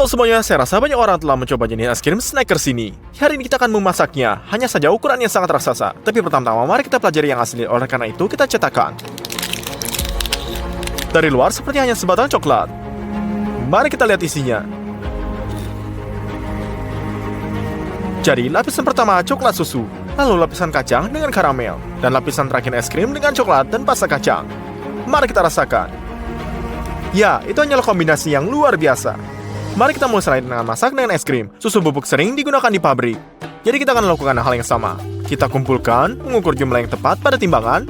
Halo semuanya, saya rasa banyak orang telah mencoba jenis es krim Snickers ini. Hari ini kita akan memasaknya, hanya saja ukurannya sangat raksasa. Tapi pertama-tama mari kita pelajari yang asli, oleh karena itu kita cetakkan. Dari luar seperti hanya sebatang coklat. Mari kita lihat isinya. Jadi lapisan pertama coklat susu, lalu lapisan kacang dengan karamel, dan lapisan terakhir es krim dengan coklat dan pasta kacang. Mari kita rasakan. Ya, itu hanyalah kombinasi yang luar biasa. Mari kita mulai dengan masak dengan es krim. Susu bubuk sering digunakan di pabrik. Jadi kita akan melakukan hal yang sama. Kita kumpulkan, mengukur jumlah yang tepat pada timbangan.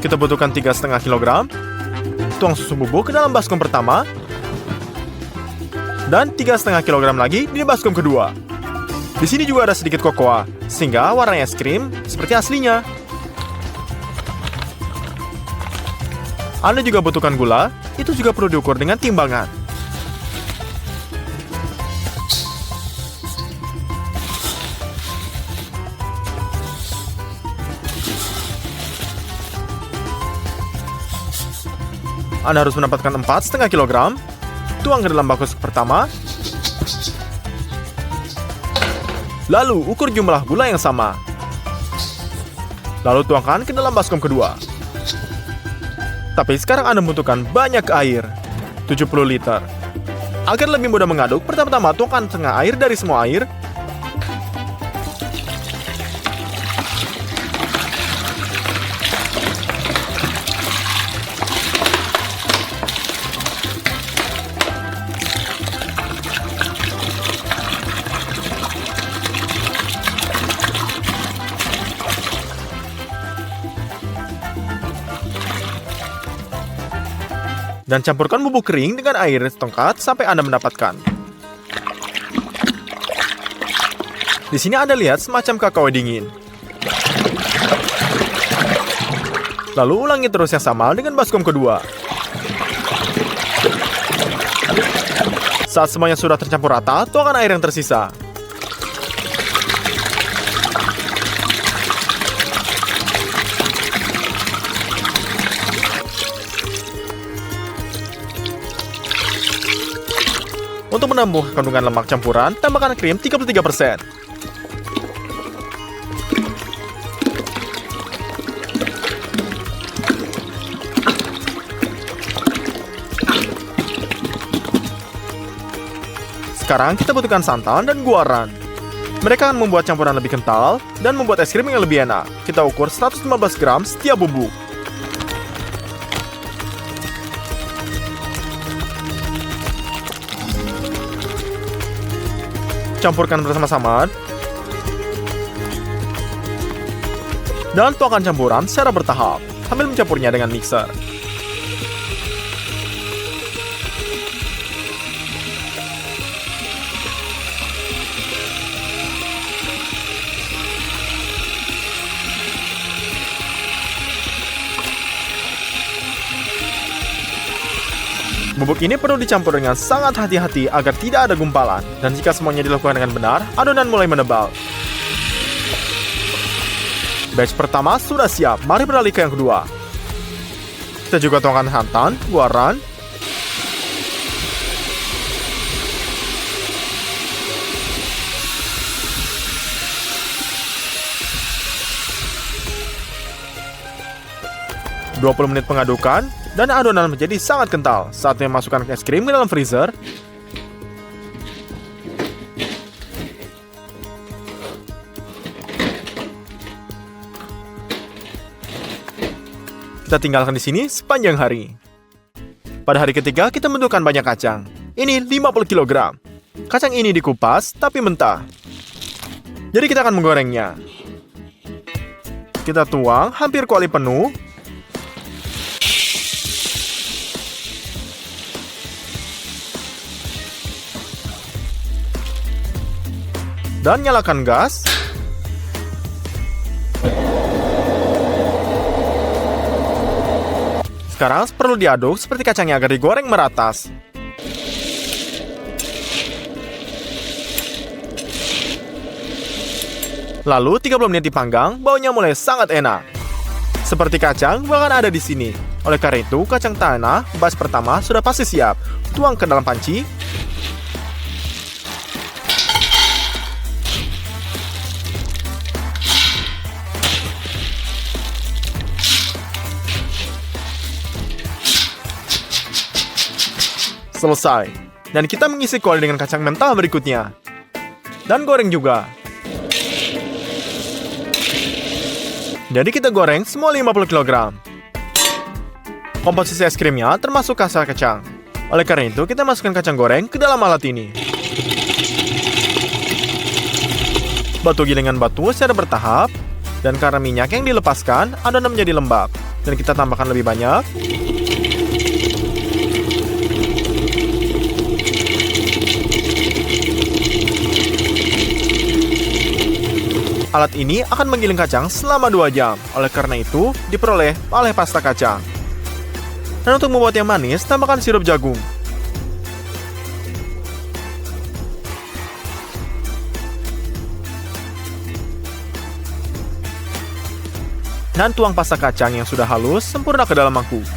Kita butuhkan 3,5 kg. Tuang susu bubuk ke dalam baskom pertama. Dan 3,5 kg lagi di baskom kedua. Di sini juga ada sedikit kokoa, sehingga warna es krim seperti aslinya. Anda juga butuhkan gula, itu juga perlu diukur dengan timbangan. Anda harus mendapatkan 4,5 kg. Tuang ke dalam baskom pertama. Lalu ukur jumlah gula yang sama. Lalu tuangkan ke dalam baskom kedua. Tapi sekarang Anda membutuhkan banyak air, 70 liter. Agar lebih mudah mengaduk, pertama-tama tuangkan setengah air dari semua air. Dan campurkan bubuk kering dengan air setongkat sampai Anda mendapatkan. Di sini Anda lihat semacam kakao dingin. Lalu ulangi terus yang sama dengan baskom kedua. Saat semuanya sudah tercampur rata, tuangkan air yang tersisa. Untuk menambah kandungan lemak campuran, tambahkan krim 33%. Sekarang kita butuhkan santan dan guaran. Mereka akan membuat campuran lebih kental dan membuat es krim yang lebih enak. Kita ukur 115 gram setiap bubuk. Campurkan bersama-sama. Dan tuangkan campuran secara bertahap, sambil mencampurnya dengan mixer. Bubuk ini perlu dicampur dengan sangat hati-hati agar tidak ada gumpalan. Dan jika semuanya dilakukan dengan benar, adonan mulai menebal. Batch pertama sudah siap, mari beralih ke yang kedua. Kita juga tuangkan santan, guaran, (20 menit pengadukan) dan adonan menjadi sangat kental. Saatnya masukkan es krim ke dalam freezer. Kita tinggalkan di sini sepanjang hari. Pada hari ketiga, kita membutuhkan banyak kacang. Ini 50 kg. Kacang ini dikupas, tapi mentah. Jadi kita akan menggorengnya. Kita tuang hampir kuali penuh. Dan nyalakan gas. Sekarang perlu diaduk seperti kacangnya agar digoreng meratas. Lalu 30 menit dipanggang, baunya mulai sangat enak. Seperti kacang, bahkan ada di sini. Oleh karena itu, kacang tanah batch pertama sudah pasti siap. Tuang ke dalam panci. Selesai. Dan kita mengisi kuali dengan kacang mentah berikutnya. Dan goreng juga. Jadi kita goreng semua 50 kg. Komposisi es krimnya termasuk kasa kacang. Oleh karena itu, kita masukkan kacang goreng ke dalam alat ini. Batu gilingan batu secara bertahap. Dan karena minyak yang dilepaskan, adonan menjadi lembab. Dan kita tambahkan lebih banyak. Alat ini akan menggiling kacang selama 2 jam. Oleh karena itu, diperoleh oleh pasta kacang. Dan untuk membuat yang manis, tambahkan sirup jagung. Dan tuang pasta kacang yang sudah halus sempurna ke dalam mangkuk.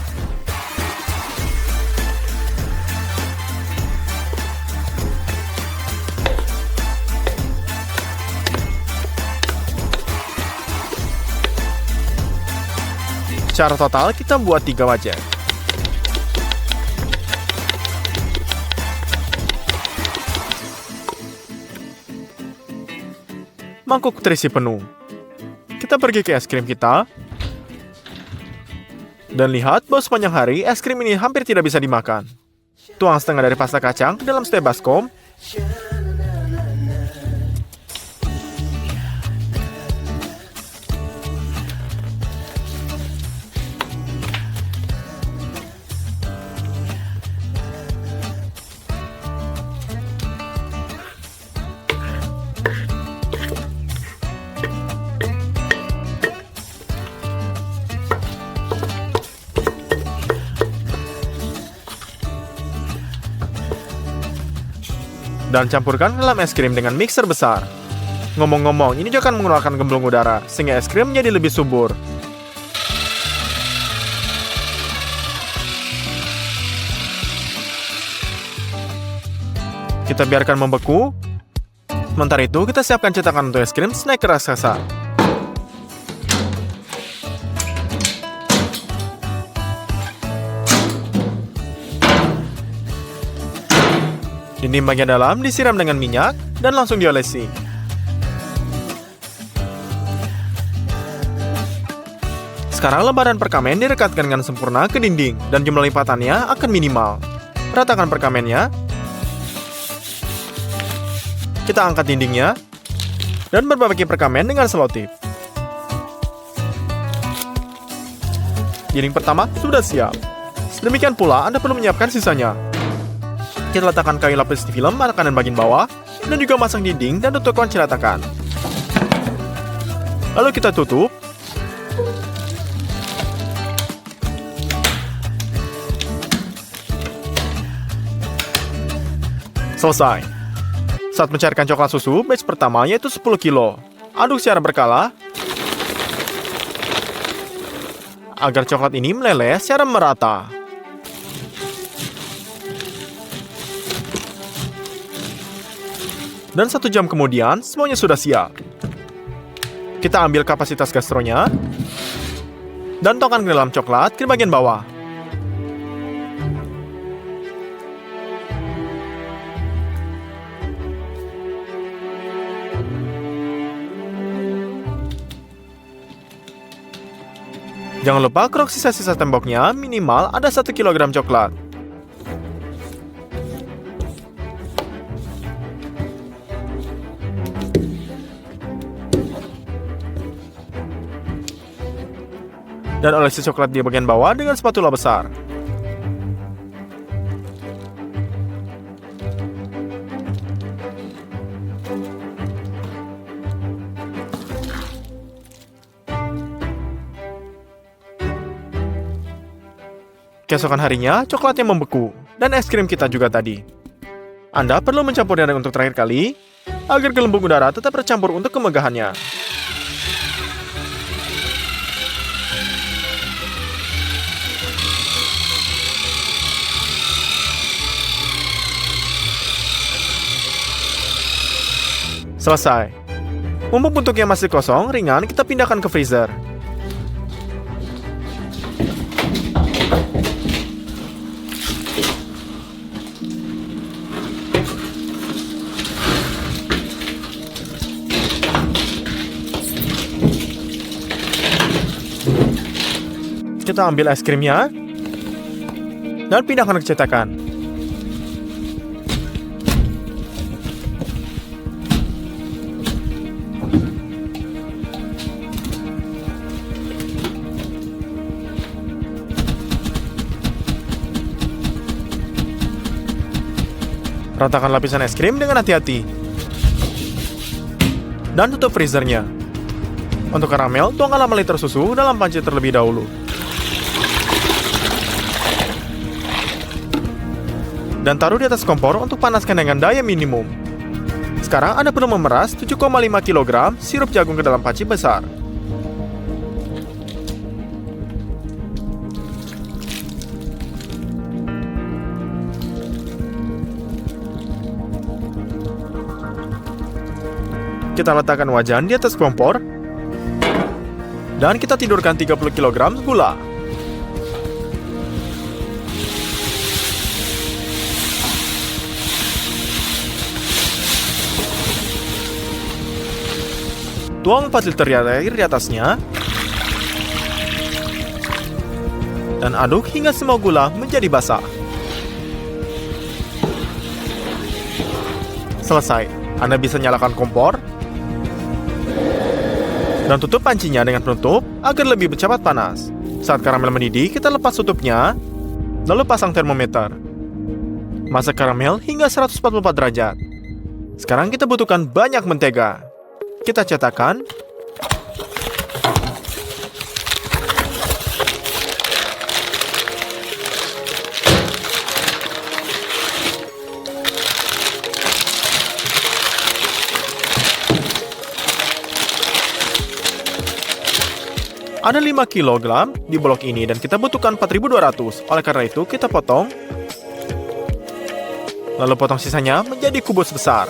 Secara total, kita buat 3 wajan. Mangkuk terisi penuh. Kita pergi ke es krim kita. Dan lihat, bahwa sepanjang hari, es krim ini hampir tidak bisa dimakan. Tuang setengah dari pasta kacang ke dalam stek baskom. Dan campurkan ke dalam es krim dengan mixer besar. Ngomong-ngomong, ini juga akan mengeluarkan gemblong udara, sehingga es krim menjadi lebih subur. Kita biarkan membeku. Sementara itu, kita siapkan cetakan untuk es krim snack raksasa. Dinding bagian dalam disiram dengan minyak dan langsung diolesi. Sekarang lembaran perkamen direkatkan dengan sempurna ke dinding dan jumlah lipatannya akan minimal. Ratakan perkamennya. Kita angkat dindingnya dan berbagi perkamen dengan selotip. Dinding pertama sudah siap. Demikian pula Anda perlu menyiapkan sisanya. Kita letakkan kayu lapis di film makanan bagian bawah, dan juga masang dinding dan tutup kunci ratakan. Lalu kita tutup. Selesai. Saat mencairkan coklat susu, batch pertama yaitu 10 kilo. Aduk secara berkala agar coklat ini meleleh secara merata. Dan 1 jam kemudian, semuanya sudah siap. Kita ambil kapasitas gastronya dan tuangkan ke dalam coklat ke bagian bawah. Jangan lupa kerok sisa-sisa temboknya, minimal ada 1 kg coklat. Dan olesi coklat di bagian bawah dengan spatula besar. Keesokan harinya, coklatnya membeku, dan es krim kita juga tadi. Anda perlu mencampurnya untuk terakhir kali, agar gelembung udara tetap tercampur untuk kemegahannya. Selesai. Mumpung bentuknya masih kosong, ringan, kita pindahkan ke freezer. Kita ambil es krimnya dan pindahkan ke cetakan. Ratakan lapisan es krim dengan hati-hati. Dan tutup freezernya. Untuk karamel, tuangkan 5 liter susu dalam panci terlebih dahulu. Dan taruh di atas kompor untuk panaskan dengan daya minimum. Sekarang Anda perlu memeras 7,5 kg sirup jagung ke dalam panci besar. Kita letakkan wajan di atas kompor dan kita tidurkan 30 kg gula. Tuang 4 liter air di atasnya dan aduk hingga semua gula menjadi basah. Selesai. Anda bisa nyalakan kompor dan tutup pancinya dengan penutup agar lebih cepat panas. Saat karamel mendidih, kita lepas tutupnya, lalu pasang termometer. Masak karamel hingga 144 derajat. Sekarang kita butuhkan banyak mentega. Kita cetakkan. Ada 5 kg di blok ini dan kita butuhkan 4.200. Oleh karena itu, kita potong. Lalu potong sisanya menjadi kubus besar.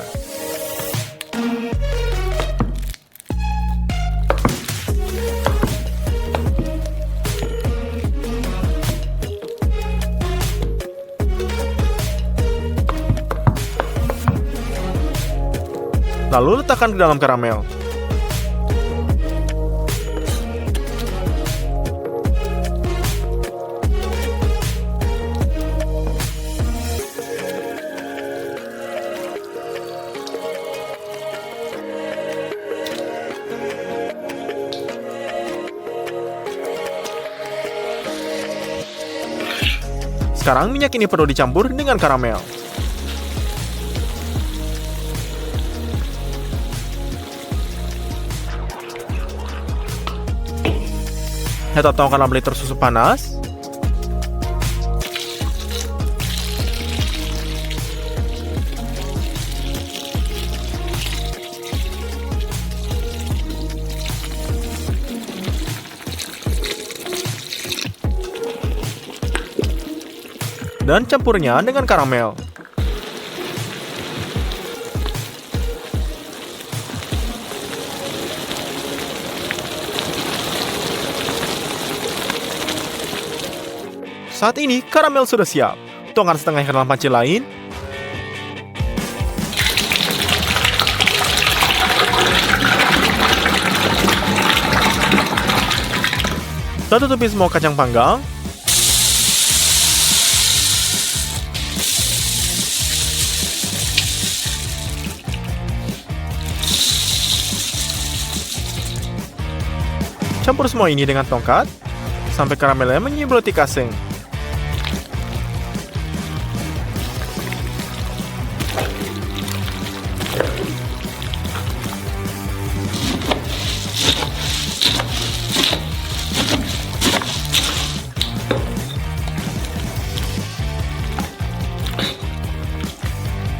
Lalu letakkan ke dalam karamel. Sekarang minyak ini perlu dicampur dengan karamel. Kita tuangkan 6 liter susu panas. Dan campurnya dengan karamel. Saat ini karamel sudah siap. Tuangkan setengah ke dalam panci lain. Dan tutupi semua kacang panggang. Campur semua ini dengan tongkat sampai karamelnya menyebloti kasing.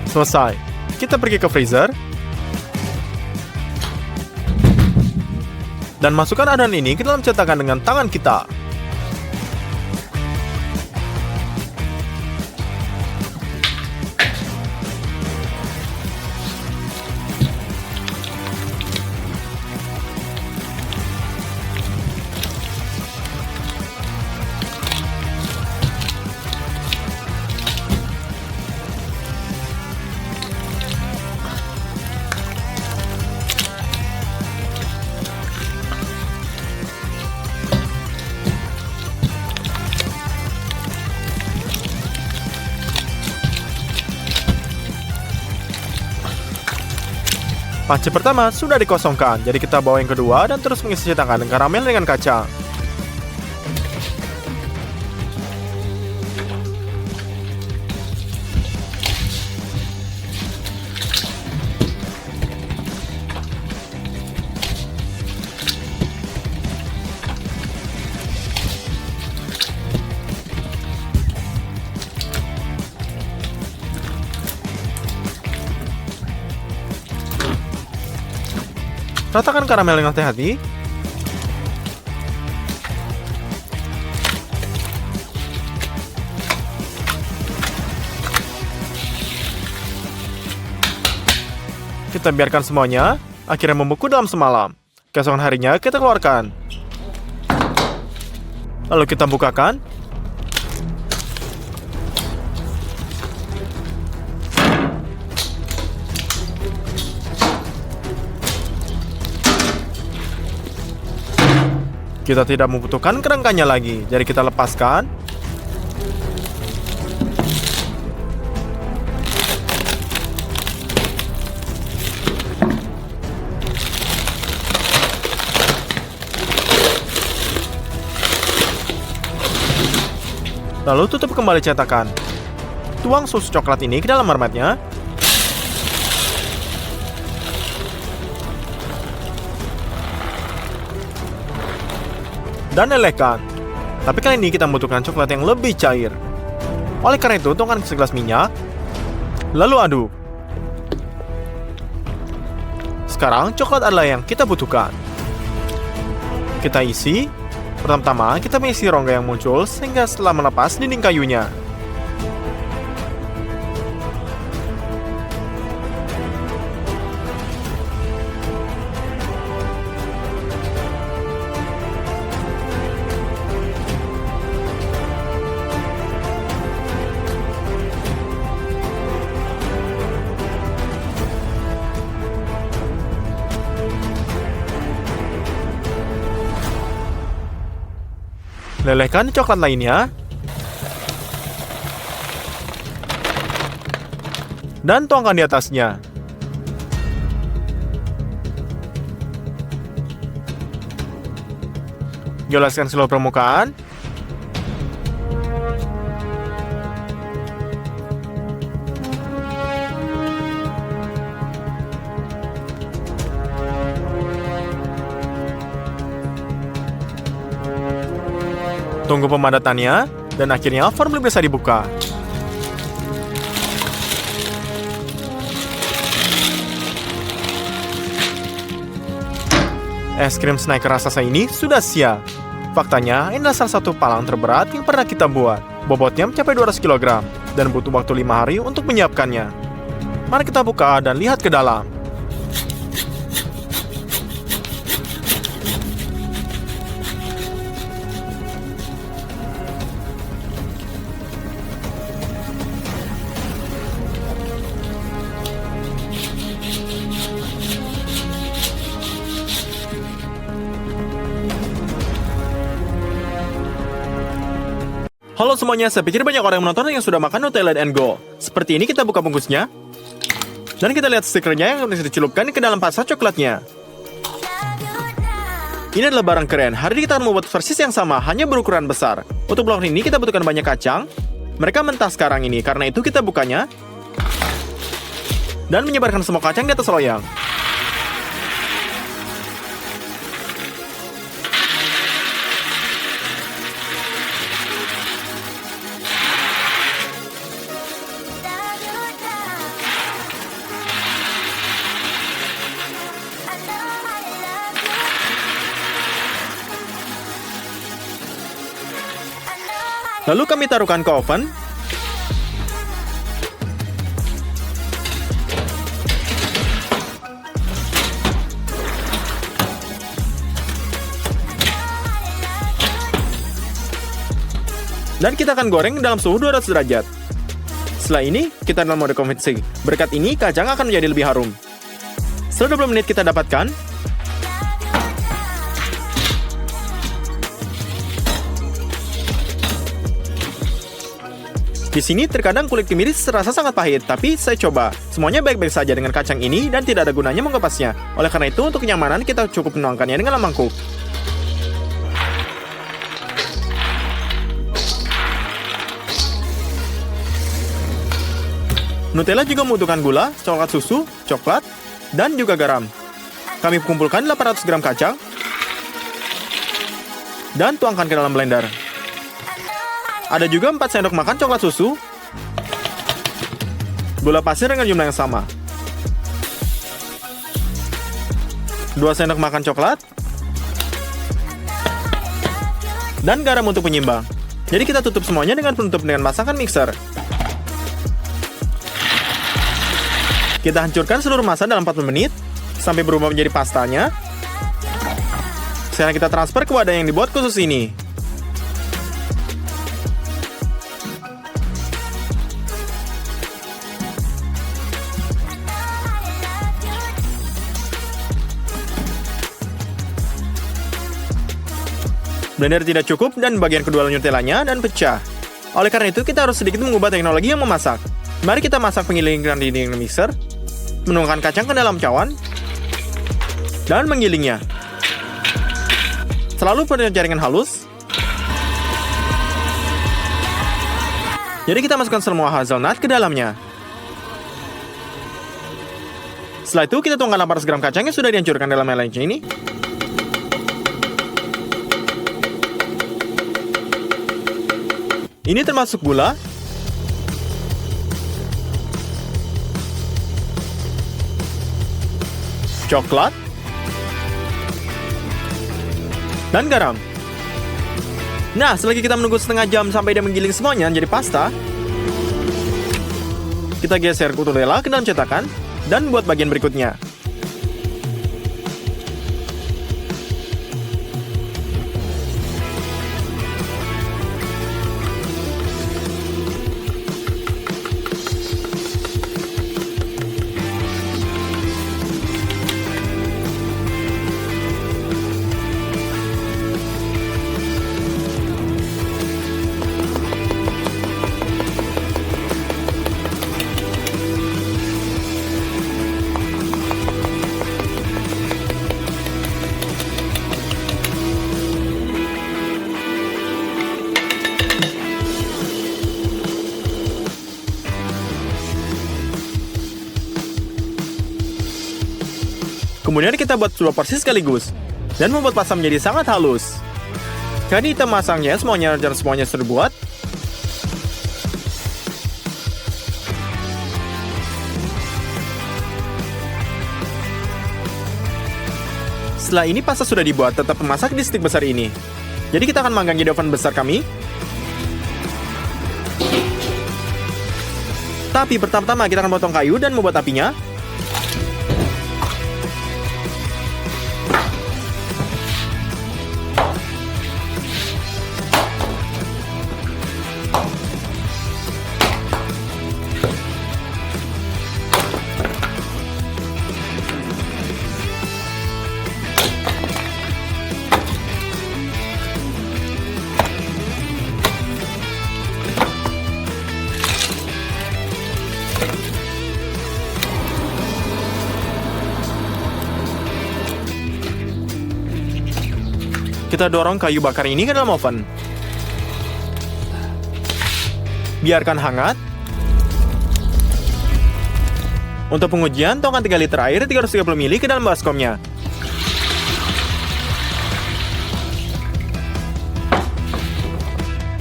Selesai. Kita pergi ke freezer. Dan masukkan adonan ini ke dalam cetakan dengan tangan kita. Panci pertama sudah dikosongkan, jadi kita bawa yang kedua dan terus mengisi cetakan karamel dengan kacang. Ratakan karamel dengan hati-hati. Kita biarkan semuanya, akhirnya membeku dalam semalam. Keesokan harinya kita keluarkan. Lalu kita bukakan. Kita tidak membutuhkan kerangkanya lagi, jadi kita lepaskan. Lalu tutup kembali cetakan. Tuang susu coklat ini ke dalam mermetnya. Dan lelehkan. Tapi kali ini kita membutuhkan coklat yang lebih cair. Oleh karena itu, tuangkan segelas minyak. Lalu aduk. Sekarang, coklat adalah yang kita butuhkan. Kita isi. Pertama-tama, kita mengisi rongga yang muncul sehingga setelah melepas dinding kayunya. Lelehkan coklat lainnya. Dan tuangkan di atasnya. Golaskan seluruh permukaan. Tunggu pemadatannya, dan akhirnya formulir bisa dibuka. Es krim Snickers raksasa ini sudah siap. Faktanya, ini adalah salah satu palang terberat yang pernah kita buat. Bobotnya mencapai 200 kg, dan butuh waktu 5 hari untuk menyiapkannya. Mari kita buka dan lihat ke dalam. Halo semuanya, saya pikir banyak orang yang menonton yang sudah makan Nutella and Go. Seperti ini kita buka bungkusnya. Dan kita lihat stikernya yang bisa dicelupkan ke dalam pasta coklatnya. Ini adalah barang keren. Hari ini kita akan membuat versi yang sama, hanya berukuran besar. Untuk blok ini kita butuhkan banyak kacang. Mereka mentah sekarang ini, karena itu kita bukanya. Dan menyebarkan semua kacang di atas loyang. Lalu kami taruhkan ke oven. Dan kita akan goreng dalam suhu 200 derajat. Setelah ini, kita dalam mode konveksi. Berkat ini, kacang akan menjadi lebih harum. Setelah 20 menit kita dapatkan. Di sini terkadang kulit kemiri terasa sangat pahit, tapi saya coba. Semuanya baik-baik saja dengan kacang ini dan tidak ada gunanya mengepasnya. Oleh karena itu, untuk kenyamanan kita cukup menuangkannya dengan dalam mangkuk. Nutella juga membutuhkan gula, coklat susu, coklat, dan juga garam. Kami kumpulkan 800 gram kacang dan tuangkan ke dalam blender. Ada juga 4 sendok makan coklat susu, gula pasir dengan jumlah yang sama, 2 sendok makan coklat, dan garam untuk penyimbang. Jadi kita tutup semuanya dengan penutup dengan masakan mixer. Kita hancurkan seluruh massa dalam 40 menit sampai berubah menjadi pastanya. Sekarang kita transfer ke wadah yang dibuat khusus ini. Blender tidak cukup dan bagian kedua Nutellanya dan pecah. Oleh karena itu, kita harus sedikit mengubah teknologi yang memasak. Mari kita masak penggilingan di mixer, menuangkan kacang ke dalam cawan, dan menggilingnya. Selalu pada jaringan halus. Jadi kita masukkan semua hazelnut ke dalamnya. Setelah itu, kita tuangkan 800 gram kacang yang sudah dihancurkan dalam melange ini. Ini termasuk gula, coklat, dan garam. Nah, selagi kita menunggu setengah jam sampai dia menggiling semuanya menjadi pasta, kita geser Nutella ke dalam cetakan dan buat bagian berikutnya. Kemudian kita buat 2 porsi sekaligus dan membuat pasta menjadi sangat halus. Jadi kita masangnya semuanya dan semuanya sudah dibuat. Setelah ini pasta sudah dibuat, tetap memasak di stik besar ini. Jadi kita akan manggang di oven besar kami. Tapi pertama-tama kita akan potong kayu dan membuat apinya. Kita dorong kayu bakar ini ke dalam oven. Biarkan hangat. Untuk pengujian, tuangkan 3 liter air 330 ml ke dalam baskomnya.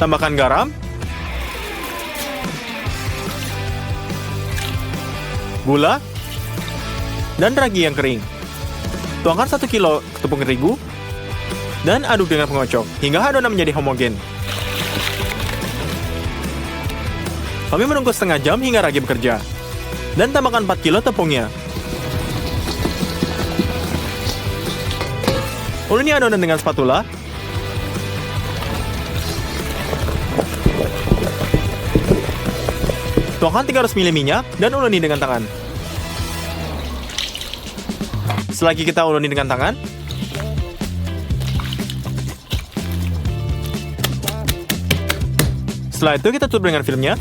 Tambahkan garam, gula, dan ragi yang kering. Tuangkan 1 kilo tepung terigu dan aduk dengan pengocok hingga adonan menjadi homogen. Kami menunggu setengah jam hingga ragi bekerja. Dan tambahkan 4 kilo tepungnya. Uleni adonan dengan spatula. Tuangkan 300 ml minyak dan uleni dengan tangan. Selagi kita uleni dengan tangan, setelah itu kita tutup dengan filmnya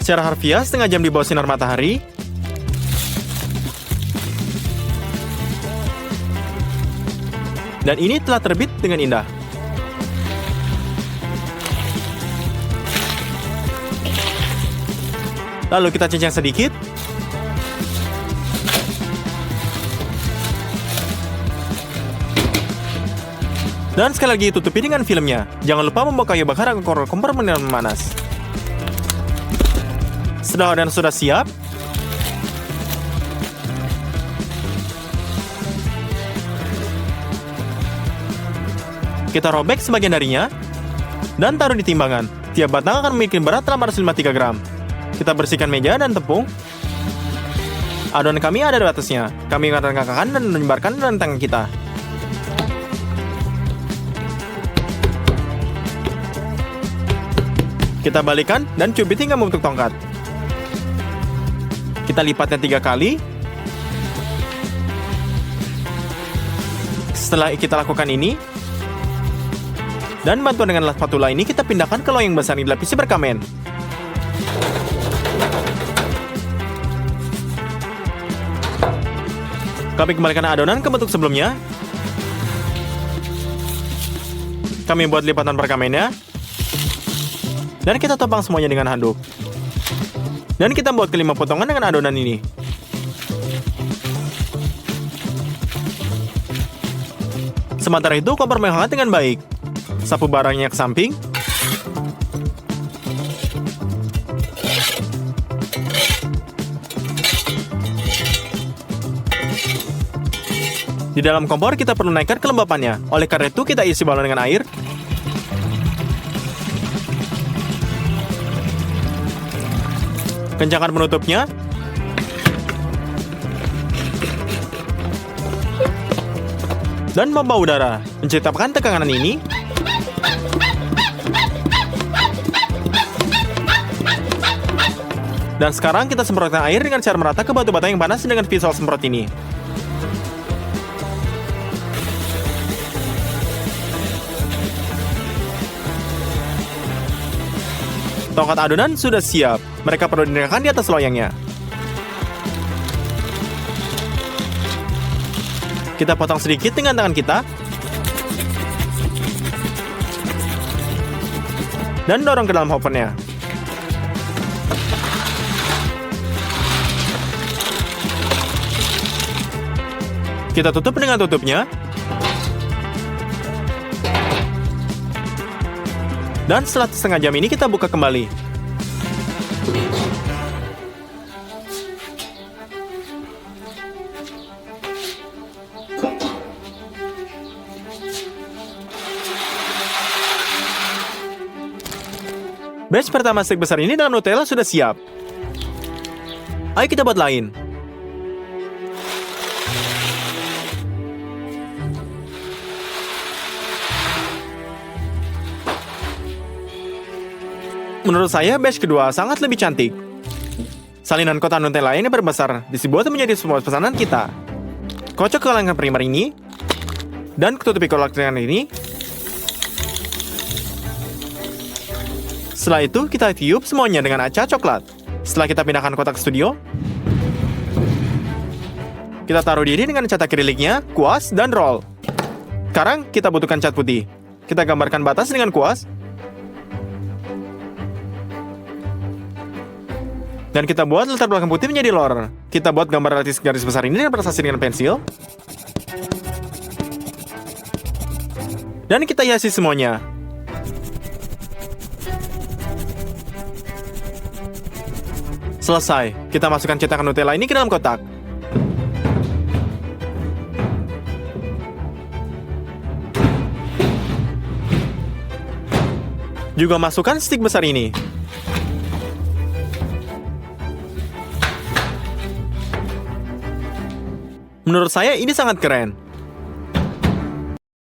Secara harfiah, setengah jam di bawah sinar matahari. Dan ini telah terbit dengan indah. Lalu kita cincang sedikit. Dan sekali lagi tutupi dengan filmnya. Jangan lupa membawa kayu bakar agar kompor benar memanas. Setelah adonan sudah siap, kita robek sebagian darinya dan taruh di timbangan. Tiap batang akan memiliki berat 853 gram. Kita bersihkan meja dan tepung. Adonan kami ada di atasnya. Kami akan rengkakkan dan menyebarkan dengan tangan kita. Kita balikan dan cubit hingga membentuk tongkat. Kita lipatnya 3 kali. Setelah kita lakukan ini, dan bantuan dengan spatula ini kita pindahkan ke loyang besar yang dilapisi berkamen. Kami kembalikan adonan ke bentuk sebelumnya. Kami buat lipatan perkamennya. Dan kita topang semuanya dengan handuk. Dan kita buat kelima potongan dengan adonan ini. Sementara itu, kompor menghangat dengan baik. Sapu barangnya ke samping. Di dalam kompor kita perlu naikkan kelembapannya. Oleh karena itu kita isi balon dengan air. Kencangkan penutupnya. Dan membawa udara. Menciptakan tekanan ini. Dan sekarang kita semprotkan air dengan cara merata ke batu bata yang panas dengan visual semprot ini. Tongkat adonan sudah siap. Mereka perlu diletakkan di atas loyangnya. Kita potong sedikit dengan tangan kita. Dan dorong ke dalam ovennya. Kita tutup dengan tutupnya. Dan setelah setengah jam ini kita buka kembali. Batch pertama steak besar ini dengan Nutella sudah siap. Ayo kita buat lain. Menurut saya, batch kedua sangat lebih cantik. Salinan kotak Nutella ini berbesar, dibuat menjadi semua pesanan kita. Kocok ke lengan primer ini, dan tutupi kolak dengan ini. Setelah itu, kita tiup semuanya dengan aca coklat. Setelah kita pindahkan kotak studio, kita taruh diri dengan cat akriliknya, kuas, dan roll. Sekarang, kita butuhkan cat putih. Kita gambarkan batas dengan kuas. Dan kita buat latar belakang putih menjadi lor. Kita buat gambar garis besar ini dengan prestasi dengan pensil. Dan kita hiasi semuanya. Selesai. Kita masukkan cetakan Nutella ini ke dalam kotak. Juga masukkan stick besar ini. Menurut saya ini sangat keren.